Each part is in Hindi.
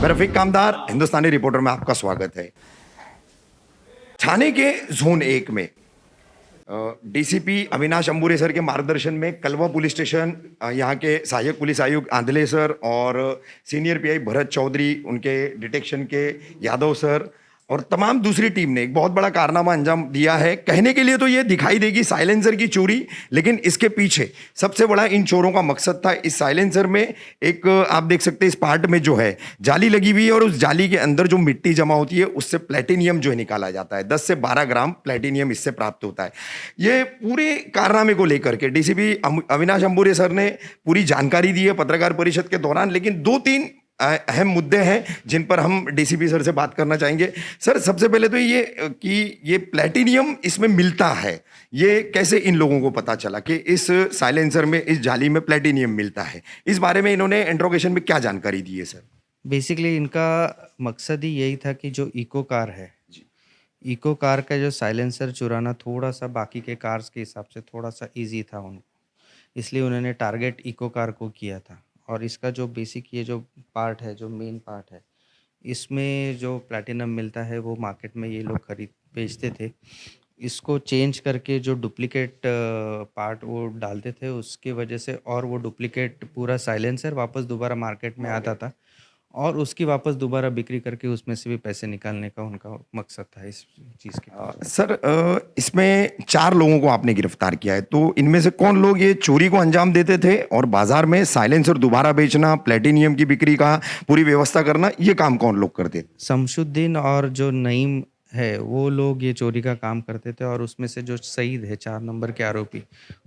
मैं रफीक कामदार, हिंदुस्तानी रिपोर्टर में आपका स्वागत है। ठाणे के जोन 1 में डीसीपी अविनाश अंबुरे सर के मार्गदर्शन में कलवा पुलिस स्टेशन, यहाँ के सहायक पुलिस आयुक्त आंधले सर और सीनियर पीआई भरत चौधरी, उनके डिटेक्शन के यादव सर और तमाम दूसरी टीम ने एक बहुत बड़ा कारनामा अंजाम दिया है। कहने के लिए तो ये दिखाई देगी साइलेंसर की चोरी, लेकिन इसके पीछे सबसे बड़ा इन चोरों का मकसद था। इस साइलेंसर में एक आप देख सकते हैं इस पार्ट में जो है जाली लगी हुई है और उस जाली के अंदर जो मिट्टी जमा होती है उससे प्लेटिनियम जो है निकाला जाता है। 10 से 12 ग्राम प्लेटिनियम इससे प्राप्त होता है। ये पूरे कारनामे को लेकर के डीसीपी अविनाश अंबुरे सर ने पूरी जानकारी दी है पत्रकार परिषद के दौरान, लेकिन 2-3 अहम मुद्दे हैं जिन पर हम डीसीपी सर से बात करना चाहेंगे। सर, सबसे पहले तो ये कि ये प्लेटिनियम इसमें मिलता है, ये कैसे इन लोगों को पता चला कि इस साइलेंसर में, इस जाली में प्लेटिनियम मिलता है? इस बारे में इन्होंने इंट्रोगेशन में क्या जानकारी दी है सर? बेसिकली इनका मकसद ही यही था कि जो इको कार है, इको कार का जो साइलेंसर चुराना थोड़ा सा बाकी के कार्स के हिसाब से थोड़ा सा इजी था उनको, इसलिए उन्होंने टारगेट इको कार को किया था। और इसका जो बेसिक ये जो पार्ट है, जो मेन पार्ट है, इसमें जो प्लैटिनम मिलता है वो मार्केट में ये लोग खरीद बेचते थे। इसको चेंज करके जो डुप्लीकेट पार्ट वो डालते थे, उसकी वजह से और वो डुप्लीकेट पूरा साइलेंसर वापस दोबारा मार्केट में आता था और उसकी वापस दोबारा बिक्री करके उसमें से भी पैसे निकालने का उनका मकसद था इस चीज़ के। सर, इसमें 4 लोगों को आपने गिरफ्तार किया है, तो इनमें से कौन लोग ये चोरी को अंजाम देते थे और बाजार में साइलेंसर दोबारा बेचना, प्लेटिनियम की बिक्री का पूरी व्यवस्था करना, ये काम कौन लोग करते थे? शमशुद्दीन और जो नईम है वो लोग ये चोरी का काम करते थे और उसमें से जो सईद है 4 नंबर के आरोपी,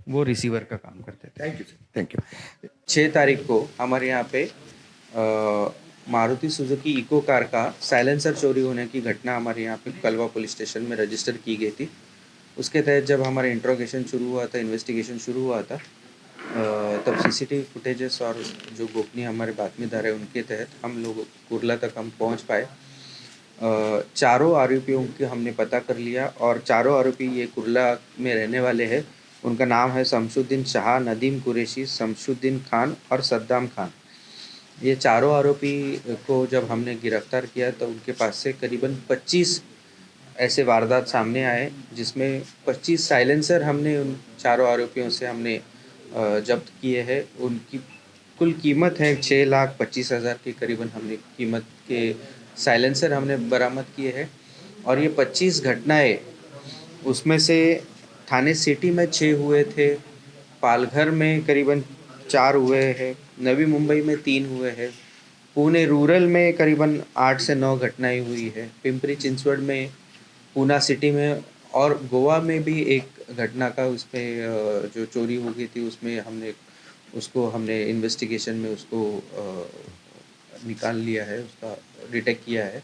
वो रिसीवर का काम करते थे। Thank you sir, thank you. 6 तारीख को हमारे यहाँ पे मारुति सुजुकी इको कार का साइलेंसर चोरी होने की घटना हमारे यहाँ पे कलवा पुलिस स्टेशन में रजिस्टर की गई थी। उसके तहत जब हमारा इंट्रोगेशन शुरू हुआ था, इन्वेस्टिगेशन शुरू हुआ था, तब सीसीटीवी फुटेजेस और जो गोपनीय हमारे बातमीदार है उनके तहत हम लोग कुर्ला तक हम पहुँच पाए। चारों आरोपियों की हमने पता कर लिया और चारों आरोपी ये कुर्ला में रहने वाले हैं। उनका नाम है शमशुद्दीन शाह, नदीम कुरैशी, शमशुद्दीन खान और सद्दाम खान। ये चारों आरोपी को जब हमने गिरफ्तार किया तो उनके पास से करीबन 25 ऐसे वारदात सामने आए, जिसमें 25 साइलेंसर हमने उन चारों आरोपियों से हमने जब्त किए हैं। उनकी कुल कीमत है 6,25,000 के करीबन हमने कीमत के साइलेंसर हमने बरामद किए हैं। और ये 25 घटनाएं, उसमें से ठाणे सिटी में 6 हुए थे, पालघर में करीबन 4 हुए हैं, नवी मुंबई में 3 हुए हैं, पुणे रूरल में करीबन 8 से 9 घटनाएं हुई है, पिंपरी चिंचवड़ में, पूना सिटी में और गोवा में भी एक घटना का उसमें जो चोरी हो गई थी उसमें हमने इन्वेस्टिगेशन में उसको निकाल लिया है, उसका डिटेक्ट किया है।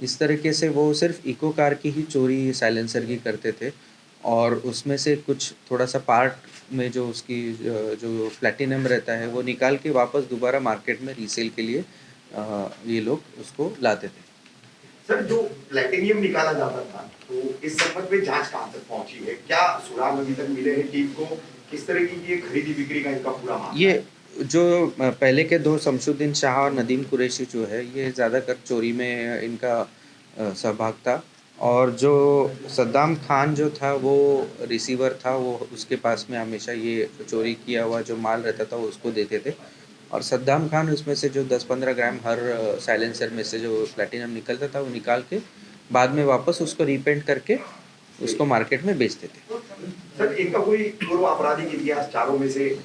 इस तरीके से वो सिर्फ इको कार की ही चोरी साइलेंसर की करते थे और उसमें से कुछ थोड़ा सा पार्ट में जो उसकी जो प्लैटिनम रहता है वो निकाल के वापस दोबारा मार्केट में रीसेल के लिए ये लोग उसको लाते थे। सर, जो प्लेटिनियम निकाला जाता था, तो इस संबंध में जांच कहां तक पहुंची है? क्या सुराग अभी तक मिले हैं टीम को? किस तरह की ये खरीदी बिक्री का इनका पूरा मामला? ये जो पहले के 2 शमशुद्दीन शाह और नदीम कुरैशी जो है, ये ज़्यादातर चोरी में इनका सहभाग था और जो सद्दाम खान जो था वो रिसीवर था, वो उसके पास में हमेशा ये चोरी किया हुआ जो माल रहता था वो उसको देते थे। और सद्दाम खान उसमें से जो 10-15 ग्राम हर साइलेंसर में से जो प्लैटिनम निकलता था वो निकाल के बाद में वापस उसको रीपेंट करके उसको मार्केट में बेचते थे। सर, इनका कोई पूर्व आपराधिक इतिहास चारों में से?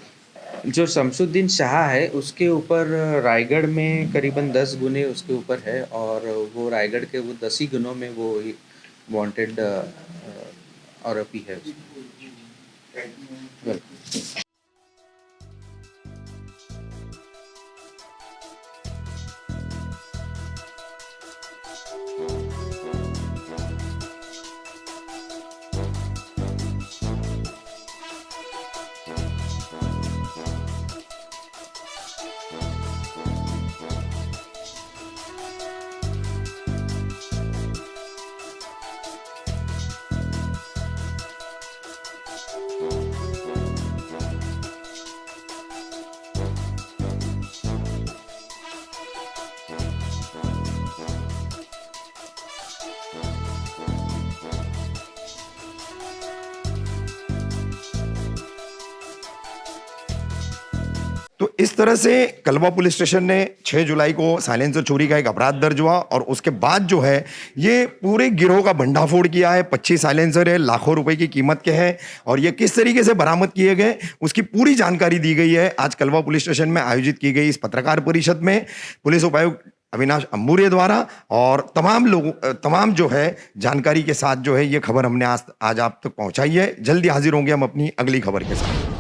जो शमशुद्दीन शाह है उसके ऊपर रायगढ़ में करीबन 10 गुने उसके ऊपर है और वो रायगढ़ के वो 10 ही गुनों में वो वांटेड आरोपी है। वेलकम। तो इस तरह से कलवा पुलिस स्टेशन ने 6 जुलाई को साइलेंसर चोरी का एक अपराध दर्ज हुआ और उसके बाद जो है ये पूरे गिरोह का भंडाफोड़ किया है। 25 साइलेंसर है, लाखों रुपए की कीमत के हैं और ये किस तरीके से बरामद किए गए उसकी पूरी जानकारी दी गई है आज कलवा पुलिस स्टेशन में आयोजित की गई इस पत्रकार परिषद में पुलिस उपायुक्त अविनाश अंबुरे द्वारा। और तमाम जो है जानकारी के साथ जो है ये खबर हमने आज आप तक पहुंचाई है। जल्दी हाजिर होंगे हम अपनी अगली खबर के साथ।